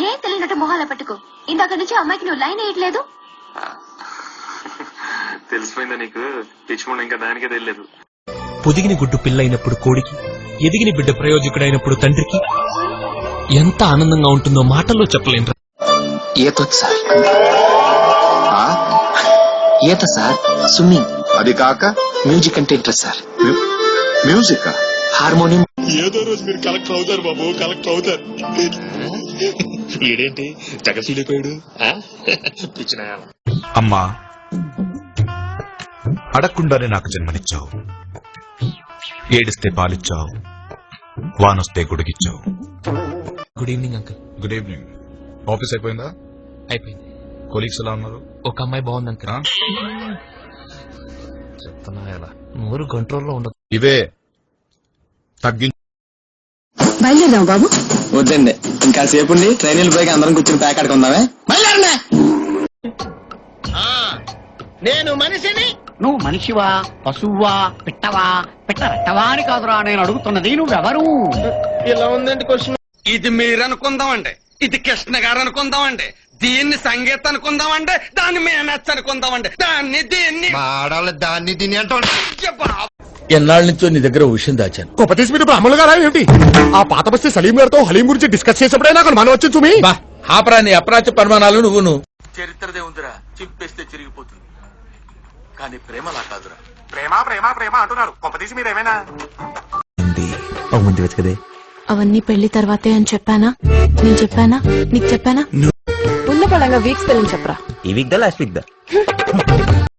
ఏం తెలియనట్టు మొహాల పట్టుకో. ఇందాక నుంచి అమ్మాయికి నువ్వు లైన్ వేయట్లేదు. తెలిసిపోయిందా నీకు? పిచ్చిమోడు ఇంకా దానికే తెలియదు. పొదిగిన గుడ్డు పిల్లైనప్పుడు కోడికి, ఎదిగిన బిడ్డ ప్రయోజకుడైనప్పుడు తండ్రికి ఎంత ఆనందంగా ఉంటుందో మాటల్లో చెప్పలేను. ఈత సార్, స్విమ్మింగ్. అది కాక మ్యూజిక్ అంటే ఇంట్రెస్ట్ సార్. Music, harmonium. ఏదో రోజు మీరు కలెక్టర్ అవుతారు బాబు, కలెక్టర్ అవుతారు. ఏడేంటి జగశీలిపోయాడు? అమ్మా, అడగకుండానే నాకు జన్మనిచ్చావు. ఏడిస్తే పాలిచ్చావు, వానొస్తే గుడిగిచ్చావు. Good evening uncle. Good evening. Office అయిపోయిందా? అయిపోయింది. కొలీగ్స్ ఎలా ఉన్నారు? ఒక అమ్మాయి బాగుంది అంకుల్. చెప్తున్నా ఎలా నోరు కంట్రోల్లో ఉండదు. ఇవే తగ్గి. బయలుదేరావు బాబు? వద్దండి, ఇంకా సేపు ఉండి ట్రైన్ వెళ్ళిపోయి అందరం కూర్చొని ప్యాక్ ఆడుకుందామే. బయలుదేరండి. నేను మనిషిని, నువ్వు మనిషివా, పశువా, పిట్టవా? పిట్టవా అని కాదురా నేను అడుగుతున్నది, నువ్వెవరు? ఇలా ఉందండి క్వశ్చన్. ఇది మీరు అనుకుందామండి, ఇది కృష్ణ గారు అనుకుందామండి, దీన్ని సంగీత అనుకుందామండి, దాన్ని మేనచ్చ అనుకుందామండి, దాన్ని దీన్ని దాన్ని దీన్ని అంటూ ఎన్నాళ్ళ నుంచో నీ దగ్గర విషయం దాచాను. కొప్పతీసి మీరు బ్రాహ్మణులు గారా ఏమిటి? ఆ పాత బస్తీ సలీం గారితో హలీం గురించి డిస్కస్ చేసినప్పుడే నాకు అనుమానం వచ్చింది. తుమి ఆపరాని అప్రాచ్య పరిమాణాలు నువ్వును. చరిత్రదే ఉందిరా, చింపేస్తే చిరిగిపోతుంది, కానీ ప్రేమలా కాదురా. ప్రేమ ప్రేమ ప్రేమ అంటున్నారు. కొంపతీసి మీరేమైనా అవన్నీ పెళ్లి తర్వాతే అని చెప్పానా? నేను చెప్పానా? నీకు చెప్పానా? ఉన్న పడంగా వీక్స్ పెళ్ళని చెప్పరా. ఈ వీక్ దా లాస్ట్ వీక్ దా